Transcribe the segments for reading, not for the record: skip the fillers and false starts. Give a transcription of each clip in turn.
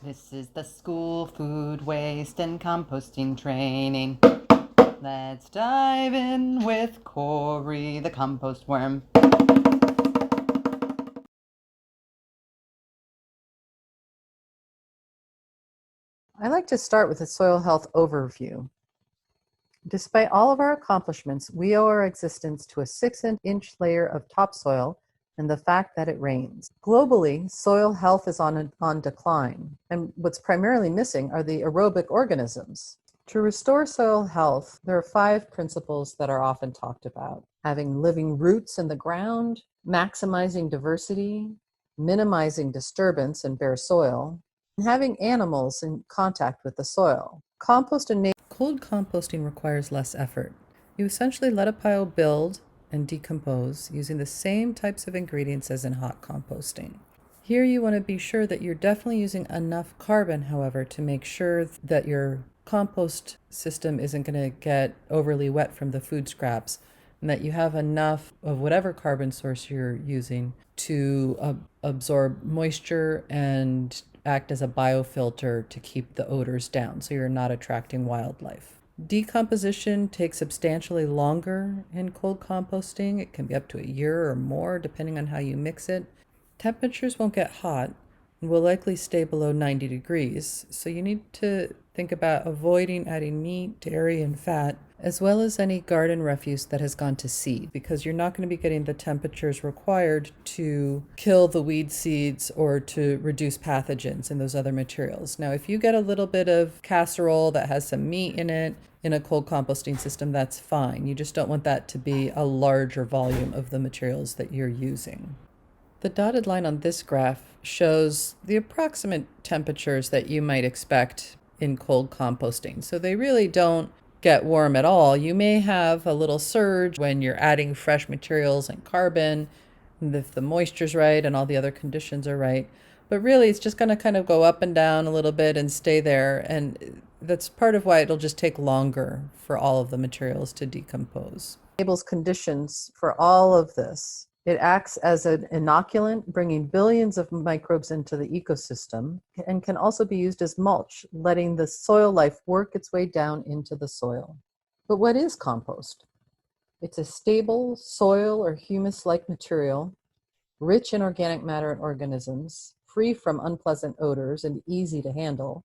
This is the school food waste and composting training. Let's dive in with Corey, the compost worm. I like to start with a soil health overview. Despite all of our accomplishments, we owe our existence to a 6-inch layer of topsoil and the fact that it rains. Globally, soil health is on decline, and what's primarily missing are the aerobic organisms. To restore soil health, there are 5 principles that are often talked about: having living roots in the ground, maximizing diversity, minimizing disturbance in bare soil, and having animals in contact with the soil. Cold composting requires less effort. You essentially let a pile build and decompose using the same types of ingredients as in hot composting. Here you want to be sure that you're definitely using enough carbon, however, to make sure that your compost system isn't going to get overly wet from the food scraps, and that you have enough of whatever carbon source you're using to absorb moisture and act as a biofilter to keep the odors down so you're not attracting wildlife. Decomposition takes substantially longer in cold composting. It can be up to a year or more depending on how you mix it. Temperatures won't get hot and will likely stay below 90 degrees, so you need to think about avoiding adding meat, dairy, and fat, as well as any garden refuse that has gone to seed, because you're not going to be getting the temperatures required to kill the weed seeds or to reduce pathogens in those other materials. Now, if you get a little bit of casserole that has some meat in it in a cold composting system, that's fine. You just don't want that to be a larger volume of the materials that you're using. The dotted line on this graph shows the approximate temperatures that you might expect in cold composting. So they really don't get warm at all. You may have a little surge when you're adding fresh materials and carbon, and if the moisture's right and all the other conditions are right. But really, it's just going to kind of go up and down a little bit and stay there. And that's part of why it'll just take longer for all of the materials to decompose. Enables conditions for all of this. It acts as an inoculant, bringing billions of microbes into the ecosystem, and can also be used as mulch, letting the soil life work its way down into the soil. But what is compost? It's a stable soil or humus-like material, rich in organic matter and organisms, free from unpleasant odors and easy to handle.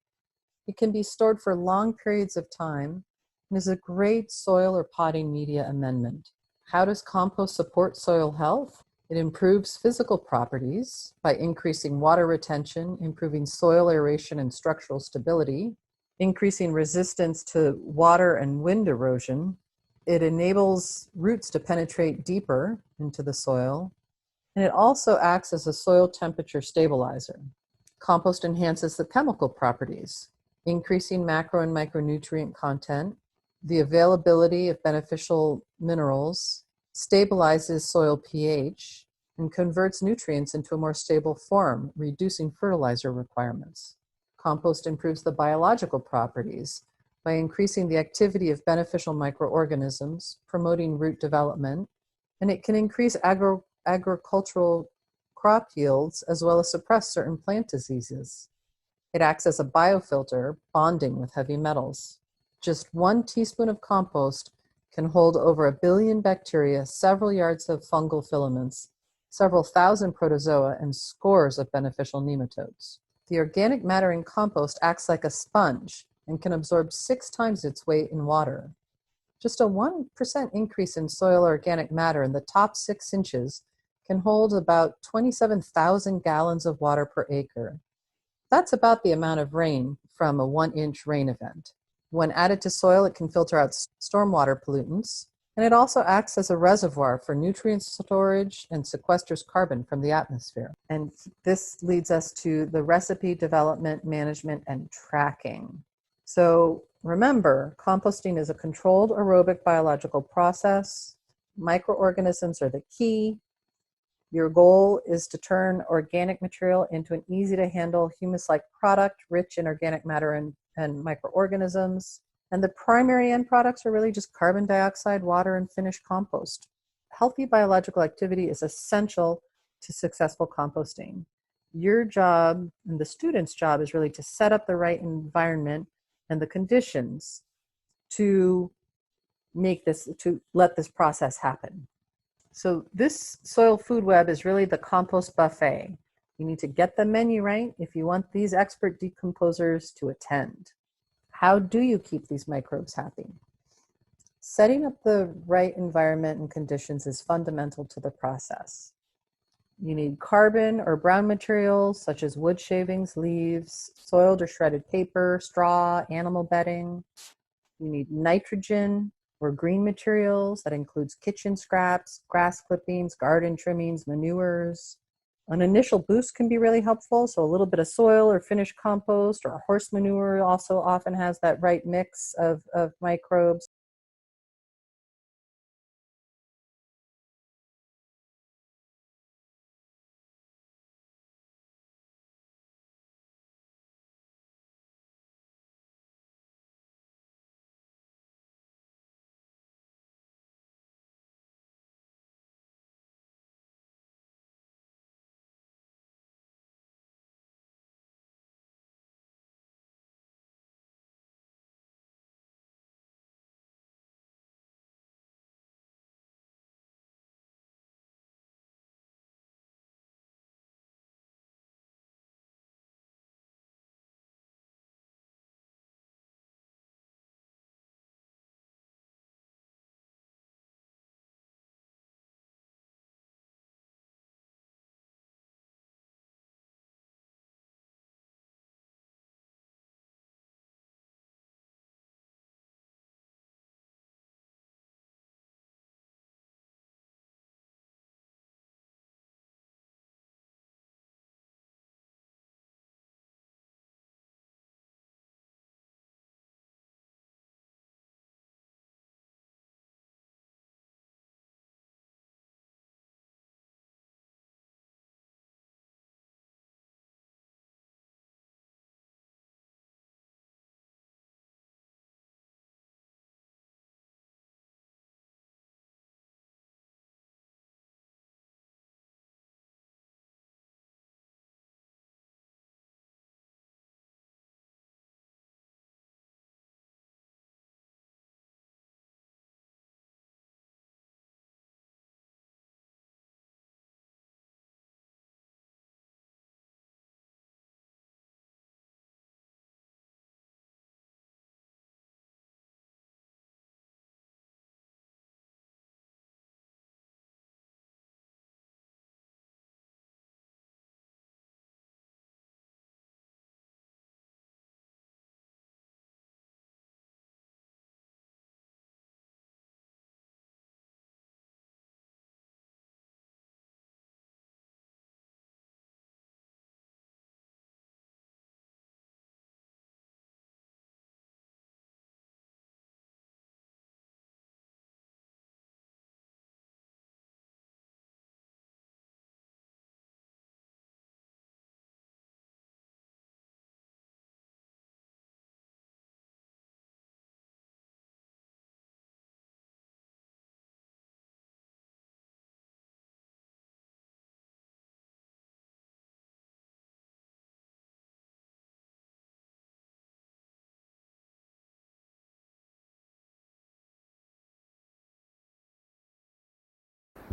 It can be stored for long periods of time and is a great soil or potting media amendment. How does compost support soil health? It improves physical properties by increasing water retention, improving soil aeration and structural stability, increasing resistance to water and wind erosion. It enables roots to penetrate deeper into the soil, and it also acts as a soil temperature stabilizer. Compost enhances the chemical properties, increasing macro and micronutrient content, the availability of beneficial minerals, stabilizes soil pH, and converts nutrients into a more stable form, reducing fertilizer requirements. Compost improves the biological properties by increasing the activity of beneficial microorganisms, promoting root development, and it can increase agricultural crop yields as well as suppress certain plant diseases. It acts as a biofilter, bonding with heavy metals. Just 1 teaspoon of compost can hold over 1 billion bacteria, several yards of fungal filaments, several thousand protozoa, and scores of beneficial nematodes. The organic matter in compost acts like a sponge and can absorb 6 times its weight in water. Just a 1% increase in soil organic matter in the top 6 inches can hold about 27,000 gallons of water per acre. That's about the amount of rain from a 1-inch rain event. When added to soil, it can filter out stormwater pollutants, and it also acts as a reservoir for nutrient storage and sequesters carbon from the atmosphere. And this leads us to the recipe development, management, and tracking. So remember, composting is a controlled aerobic biological process. Microorganisms are the key. Your goal is to turn organic material into an easy-to-handle humus-like product, rich in organic matter and microorganisms. And the primary end products are really just carbon dioxide, water, and finished compost. Healthy biological activity is essential to successful composting. your job and the student's job is really to set up the right environment and the conditions to let this process happen. So this soil food web is really the compost buffet. You need to get the menu right if you want these expert decomposers to attend. How do you keep these microbes happy? Setting up the right environment and conditions is fundamental to the process. You need carbon or brown materials such as wood shavings, leaves, soiled or shredded paper, straw, animal bedding. You need nitrogen or green materials that includes kitchen scraps, grass clippings, garden trimmings, manures. An initial boost can be really helpful, so a little bit of soil or finished compost or horse manure also often has that right mix of microbes.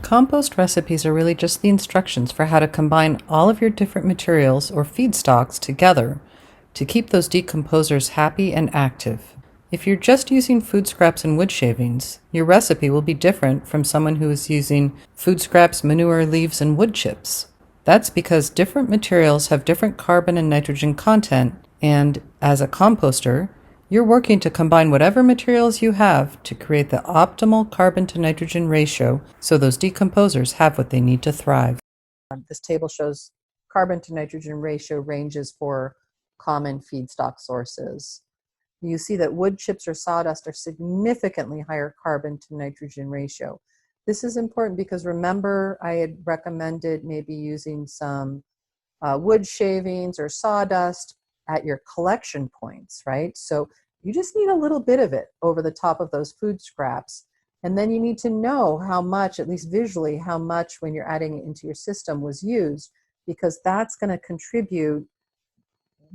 Compost recipes are really just the instructions for how to combine all of your different materials or feedstocks together to keep those decomposers happy and active. If you're just using food scraps and wood shavings, your recipe will be different from someone who is using food scraps, manure, leaves, and wood chips. That's because different materials have different carbon and nitrogen content, and as a composter, you're working to combine whatever materials you have to create the optimal carbon to nitrogen ratio so those decomposers have what they need to thrive. This table shows carbon to nitrogen ratio ranges for common feedstock sources. You see that wood chips or sawdust are significantly higher carbon to nitrogen ratio. This is important because remember I had recommended maybe using some wood shavings or sawdust at your collection points, right? So you just need a little bit of it over the top of those food scraps. And then you need to know how much, at least visually, how much when you're adding it into your system was used because that's going to contribute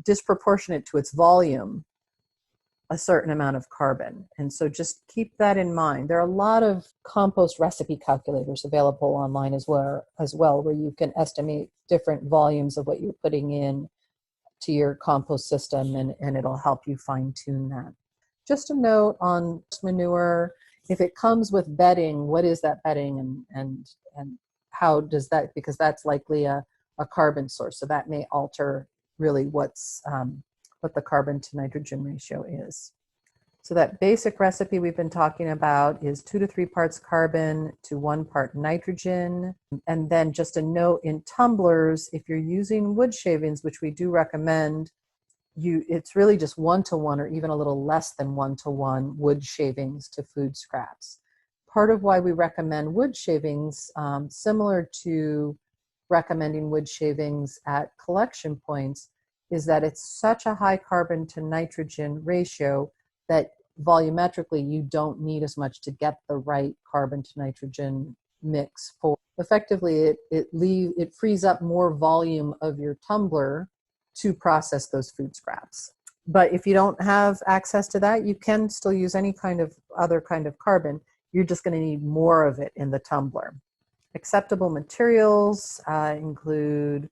disproportionate to its volume a certain amount of carbon. And so just keep that in mind. There are a lot of compost recipe calculators available online as well, where you can estimate different volumes of what you're putting in to your compost system, and it'll help you fine tune that. Just a note on manure, if it comes with bedding, what is that bedding, and how does that, because that's likely a carbon source. So that may alter really what the carbon to nitrogen ratio is. So that basic recipe we've been talking about is 2 to 3 parts carbon to 1 part nitrogen. And then just a note, in tumblers, if you're using wood shavings, which we do recommend, it's really just 1-to-1 or even a little less than 1-to-1 wood shavings to food scraps. Part of why we recommend wood shavings, similar to recommending wood shavings at collection points, is that it's such a high carbon to nitrogen ratio that volumetrically you don't need as much to get the right carbon to nitrogen mix for. Effectively, it frees up more volume of your tumbler to process those food scraps. But if you don't have access to that, you can still use any kind of other kind of carbon. You're just going to need more of it in the tumbler. Acceptable materials include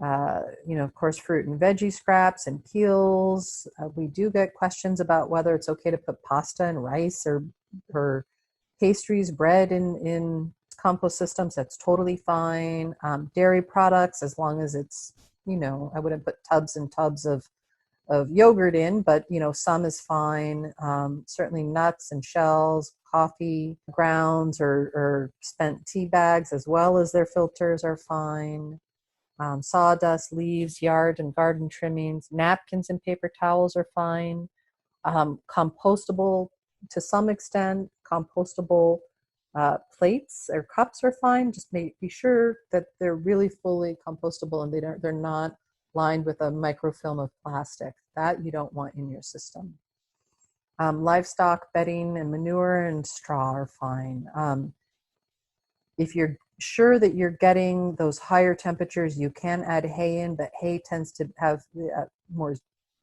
of course, fruit and veggie scraps and peels. We do get questions about whether it's okay to put pasta and rice or pastries, bread in compost systems. That's totally fine. Dairy products, as long as it's, I wouldn't put tubs and tubs of yogurt in, but, some is fine. Certainly nuts and shells, coffee grounds or spent tea bags, as well as their filters, are fine. Sawdust, leaves, yard and garden trimmings, napkins and paper towels are fine. Compostable, to some extent, compostable plates or cups are fine. Just be sure that they're really fully compostable and they're not lined with a microfilm of plastic. That you don't want in your system. Livestock bedding and manure and straw are fine. If you're sure that you're getting those higher temperatures, you can add hay in, but hay tends to have more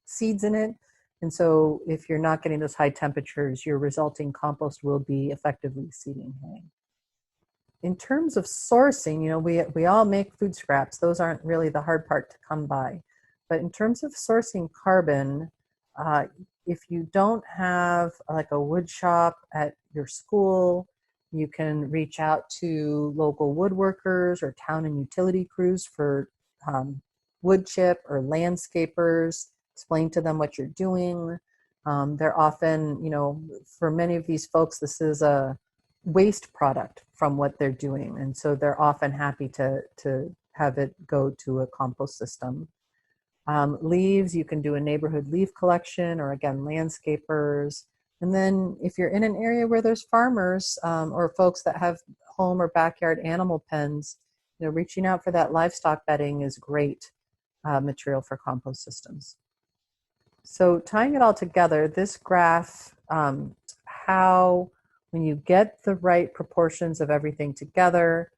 seeds in it. And so if you're not getting those high temperatures, your resulting compost will be effectively seeding hay. In terms of sourcing, we all make food scraps. Those aren't really the hard part to come by. But in terms of sourcing carbon, if you don't have like a wood shop at your school, you can reach out to local woodworkers or town and utility crews for wood chip or landscapers. Explain to them what you're doing. They're often, for many of these folks, this is a waste product from what they're doing. And so they're often happy to have it go to a compost system. Leaves, you can do a neighborhood leaf collection, or again, landscapers. And then if you're in an area where there's farmers or folks that have home or backyard animal pens, reaching out for that livestock bedding is great material for compost systems. So tying it all together, this graph, how when you get the right proportions of everything together,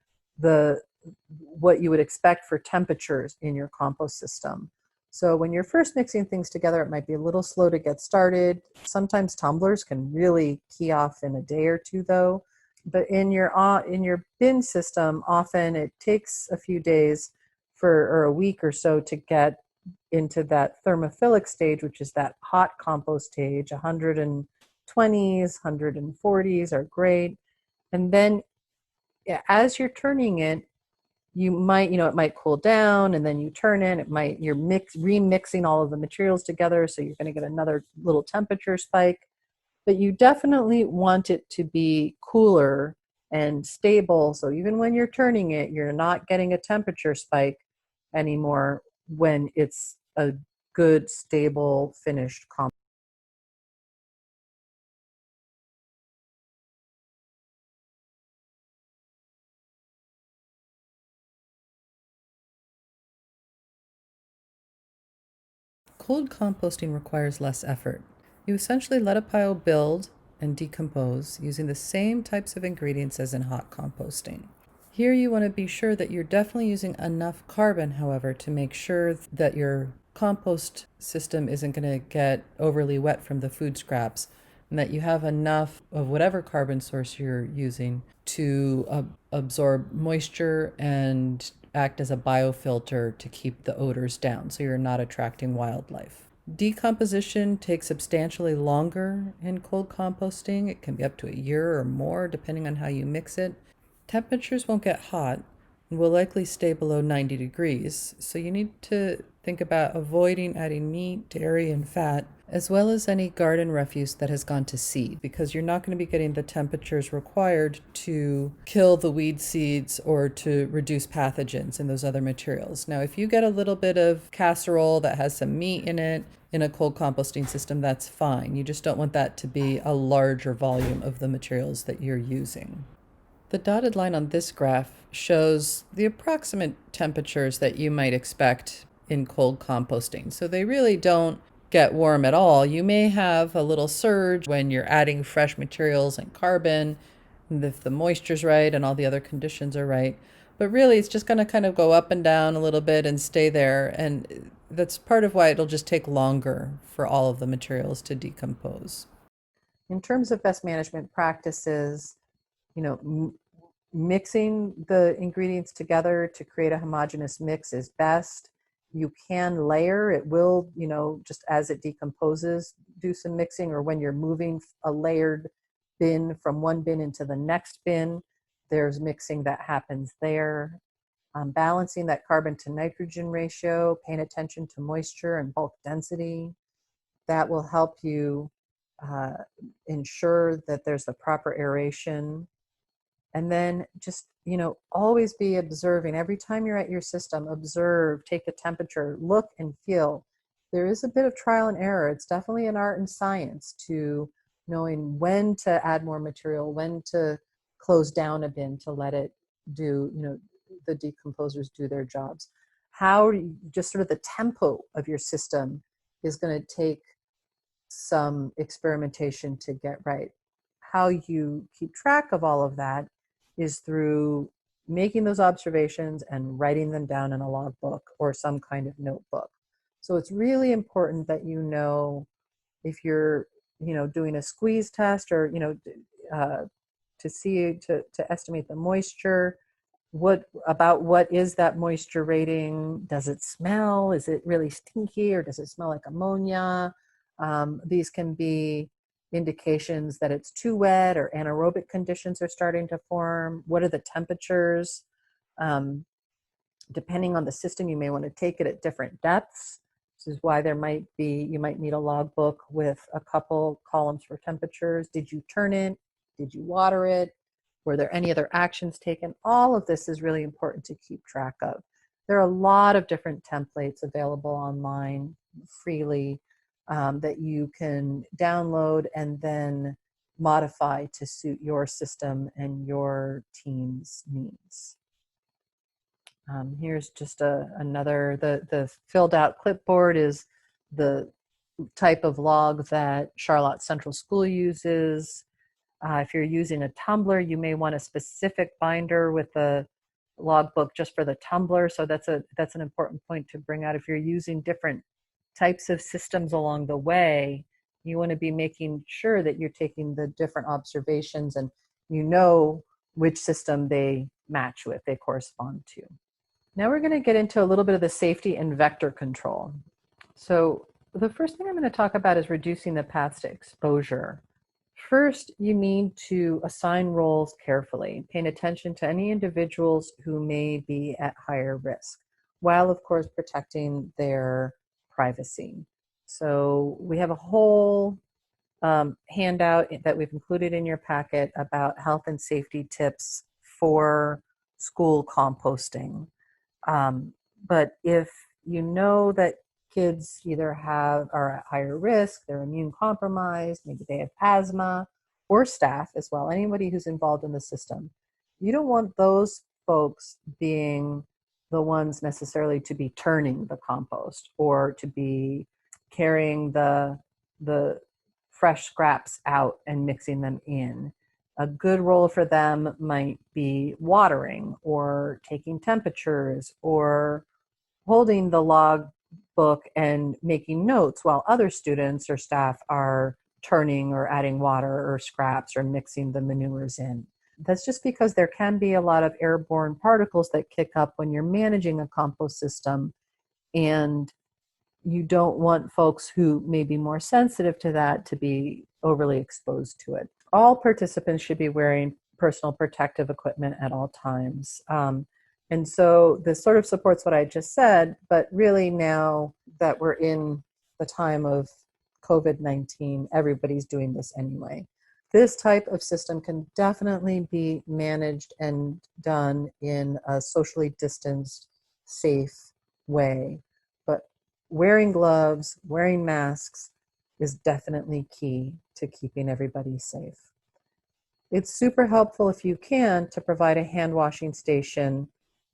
what you would expect for temperatures in your compost system. So when you're first mixing things together, it might be a little slow to get started. Sometimes tumblers can really key off in a day or two, though. But in your bin system, often it takes a few days or a week or so to get into that thermophilic stage, which is that hot compost stage. 120s, 140s are great. And then as you're turning it, you might, it might cool down, and then you turn it. You're remixing all of the materials together, so you're going to get another little temperature spike. But you definitely want it to be cooler and stable, so even when you're turning it, you're not getting a temperature spike anymore when it's a good, stable, finished compost. Cold composting requires less effort. You essentially let a pile build and decompose using the same types of ingredients as in hot composting. Here you want to be sure that you're definitely using enough carbon, however, to make sure that your compost system isn't going to get overly wet from the food scraps, and that you have enough of whatever carbon source you're using to absorb moisture and act as a biofilter to keep the odors down so you're not attracting wildlife. Decomposition takes substantially longer in cold composting. It can be up to a year or more, depending on how you mix it. Temperatures won't get hot and will likely stay below 90 degrees, so you need to think about avoiding adding meat, dairy, and fat, as well as any garden refuse that has gone to seed, because you're not going to be getting the temperatures required to kill the weed seeds or to reduce pathogens in those other materials. Now, if you get a little bit of casserole that has some meat in it in a cold composting system, that's fine. You just don't want that to be a larger volume of the materials that you're using. The dotted line on this graph shows the approximate temperatures that you might expect in cold composting. So they really don't get warm at all. You may have a little surge when you're adding fresh materials and carbon, and if the moisture's right and all the other conditions are right. But really, it's just going to kind of go up and down a little bit and stay there. And that's part of why it'll just take longer for all of the materials to decompose. In terms of best management practices, mixing the ingredients together to create a homogeneous mix is best. You can layer it, will, just as it decomposes, do some mixing, or when you're moving a layered bin from one bin into the next bin, there's mixing that happens there. Balancing that carbon to nitrogen ratio, paying attention to moisture and bulk density, that will help you ensure that there's the proper aeration. And then just, always be observing. Every time you're at your system, observe, take the temperature, look and feel. There is a bit of trial and error. It's definitely an art and science to knowing when to add more material, when to close down a bin to let it do, the decomposers do their jobs. Just sort of the tempo of your system is going to take some experimentation to get right. How you keep track of all of that is through making those observations and writing them down in a logbook or some kind of notebook. So it's really important that if you're doing a squeeze test or to estimate the moisture, what is that moisture rating? Does it smell? Is it really stinky, or does it smell like ammonia? These can be indications that it's too wet or anaerobic conditions are starting to form. What are the temperatures? Depending on the system, you may want to take it at different depths. This is why you might need a logbook with a couple columns for temperatures. Did you turn it? Did you water it? Were there any other actions taken? All of this is really important to keep track of. There are a lot of different templates available online freely that you can download and then modify to suit your system and your team's needs. Here's just the filled out clipboard is the type of log that Charlotte Central School uses. If you're using a tumbler, you may want a specific binder with the logbook just for the tumbler. So that's an important point to bring out. If you're using different types of systems along the way, you want to be making sure that you're taking the different observations and which system they match with, they correspond to. Now we're going to get into a little bit of the safety and vector control. So the first thing I'm going to talk about is reducing the paths to exposure. First, you need to assign roles carefully, paying attention to any individuals who may be at higher risk, while of course protecting their privacy. So we have a whole handout that we've included in your packet about health and safety tips for school composting. But if you know that kids either are at higher risk, they're immune compromised, maybe they have asthma, or staff as well, anybody who's involved in the system, you don't want those folks being the ones necessarily to be turning the compost or to be carrying the fresh scraps out and mixing them in. A good role for them might be watering or taking temperatures or holding the log book and making notes while other students or staff are turning or adding water or scraps or mixing the manures in. That's just because there can be a lot of airborne particles that kick up when you're managing a compost system, and you don't want folks who may be more sensitive to that to be overly exposed to it. All participants should be wearing personal protective equipment at all times. And so this sort of supports what I just said, but really now that we're in the time of COVID-19, everybody's doing this anyway. This type of system can definitely be managed and done in a socially distanced, safe way. But wearing gloves, wearing masks is definitely key to keeping everybody safe. It's super helpful if you can to provide a hand washing station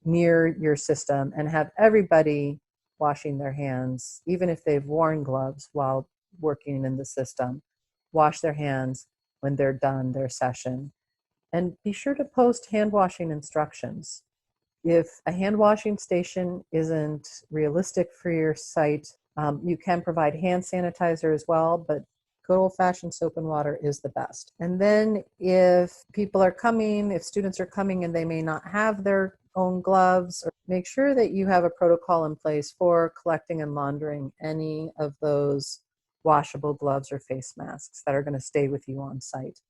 near your system and have everybody washing their hands, even if they've worn gloves while working in the system. Wash their hands when they're done their session. And be sure to post hand washing instructions. If a hand washing station isn't realistic for your site, you can provide hand sanitizer as well, but good old-fashioned soap and water is the best. And then if people are coming, if students are coming and they may not have their own gloves, or make sure that you have a protocol in place for collecting and laundering any of those washable gloves or face masks that are going to stay with you on site.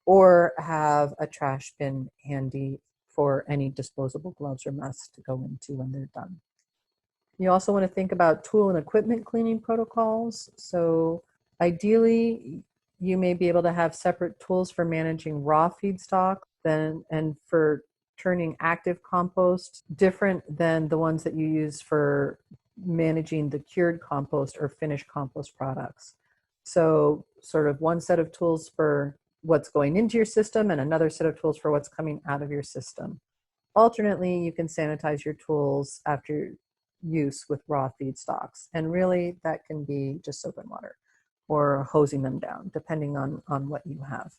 Or have a trash bin handy for any disposable gloves or masks to go into when they're done. You also want to think about tool and equipment cleaning protocols. So ideally, you may be able to have separate tools for managing raw feedstock and for turning active compost, different than the ones that you use for managing the cured compost or finished compost products. So sort of one set of tools for what's going into your system and another set of tools for what's coming out of your system. Alternately, you can sanitize your tools after use with raw feedstocks. And really, that can be just soap and water or hosing them down, depending on what you have.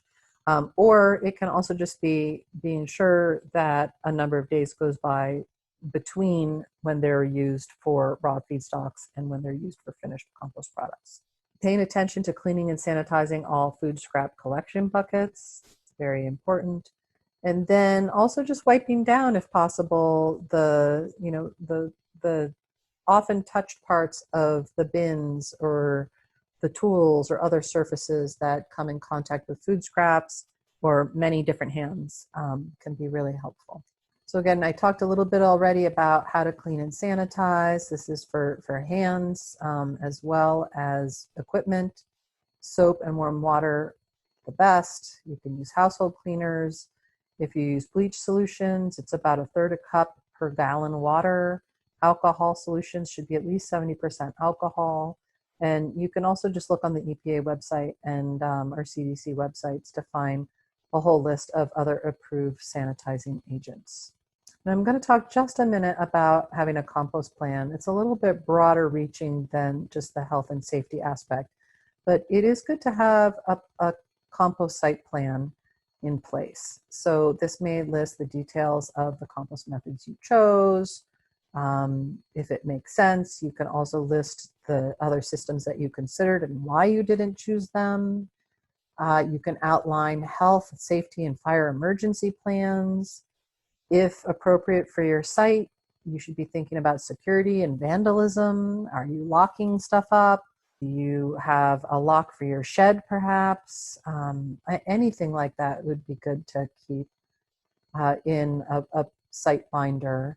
Or it can also just be being sure that a number of days goes by between when they're used for raw feedstocks and when they're used for finished compost products. Paying attention to cleaning and sanitizing all food scrap collection buckets, very important. And then also just wiping down, if possible, the often touched parts of the bins or the tools or other surfaces that come in contact with food scraps, or many different hands can be really helpful. So again, I talked a little bit already about how to clean and sanitize. This is for hands as well as equipment. Soap and warm water, the best. You can use household cleaners. If you use bleach solutions, it's about 1/3 cup per gallon water. Alcohol solutions should be at least 70% alcohol. And you can also just look on the EPA website and our CDC websites to find a whole list of other approved sanitizing agents. And I'm going to talk just a minute about having a compost plan. It's a little bit broader reaching than just the health and safety aspect, but it is good to have a compost site plan in place. So this may list the details of the compost methods you chose. If it makes sense, you can also list the other systems that you considered and why you didn't choose them. You can outline health, safety, and fire emergency plans. If appropriate for your site, you should be thinking about security and vandalism. Are you locking stuff up? Do you have a lock for your shed, perhaps? Anything like that would be good to keep in a site binder.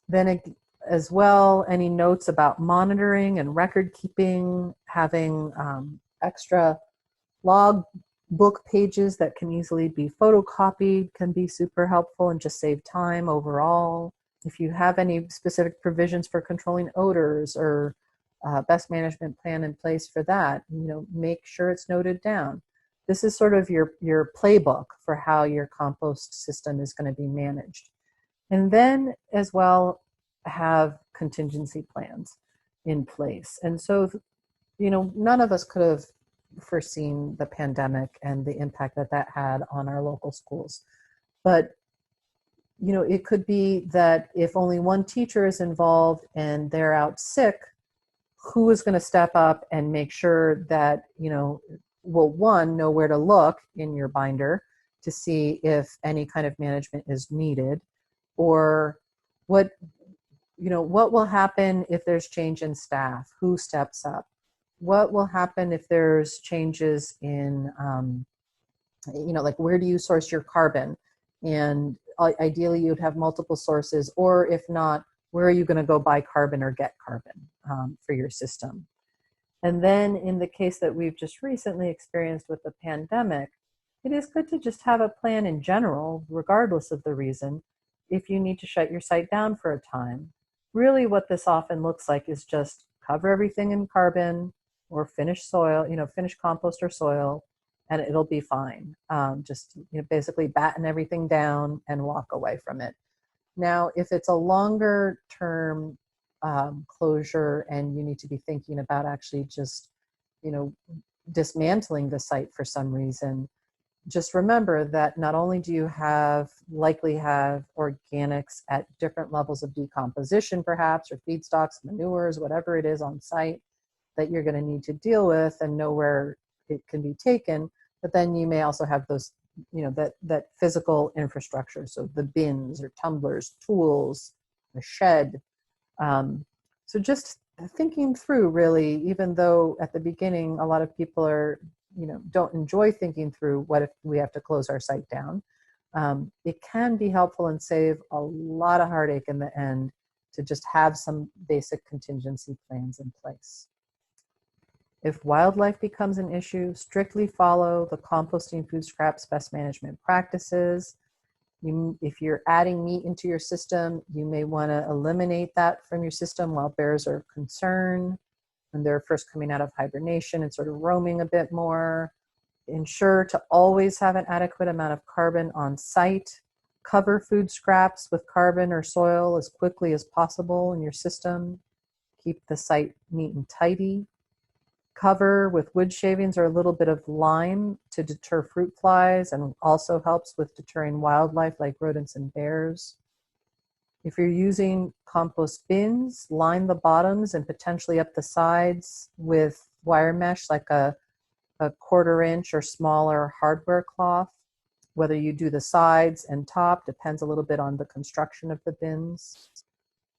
Then as well, any notes about monitoring and record keeping, having extra log book pages that can easily be photocopied can be super helpful and just save time overall. If you have any specific provisions for controlling odors or best management plan in place for that, make sure it's noted down. This is sort of your playbook for how your compost system is going to be managed. And then as well, have contingency plans in place. And so, none of us could have foreseen the pandemic and the impact that that had on our local schools. But it could be that if only one teacher is involved and they're out sick, who is going to step up and make sure that, will one, know where to look in your binder to see if any kind of management is needed, or what will happen if there's change in staff, who steps up, what will happen if there's changes in, like where do you source your carbon? And ideally you'd have multiple sources, or if not, where are you going to go buy carbon or get carbon for your system? And then in the case that we've just recently experienced with the pandemic, it is good to just have a plan in general, regardless of the reason, if you need to shut your site down for a time. Really what this often looks like is just cover everything in carbon or finished soil, finished compost or soil, and it'll be fine. Just basically batten everything down and walk away from it. Now, if it's a longer term closure and you need to be thinking about actually just, dismantling the site for some reason, just remember that not only do you likely have organics at different levels of decomposition, perhaps, or feedstocks, manures, whatever it is on site that you're going to need to deal with and know where it can be taken, but then you may also have those, that physical infrastructure. So the bins or tumblers, tools, a shed. So just thinking through, really, even though at the beginning, a lot of people don't enjoy thinking through what if we have to close our site down. It can be helpful and save a lot of heartache in the end to just have some basic contingency plans in place. If wildlife becomes an issue, strictly follow the composting food scraps best management practices. If you're adding meat into your system, you may want to eliminate that from your system while bears are concerned when they're first coming out of hibernation and sort of roaming a bit more. Ensure to always have an adequate amount of carbon on site. Cover food scraps with carbon or soil as quickly as possible in your system. Keep the site neat and tidy. Cover with wood shavings or a little bit of lime to deter fruit flies, and also helps with deterring wildlife like rodents and bears. If you're using compost bins, line the bottoms and potentially up the sides with wire mesh, like a 1/4 inch or smaller hardware cloth. Whether you do the sides and top depends a little bit on the construction of the bins.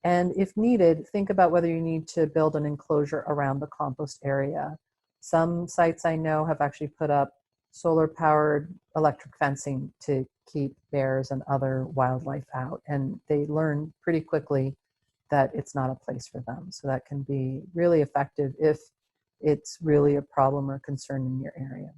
And if needed, think about whether you need to build an enclosure around the compost area. Some sites I know have actually put up solar-powered electric fencing to keep bears and other wildlife out. And they learn pretty quickly that it's not a place for them. So that can be really effective if it's really a problem or concern in your area.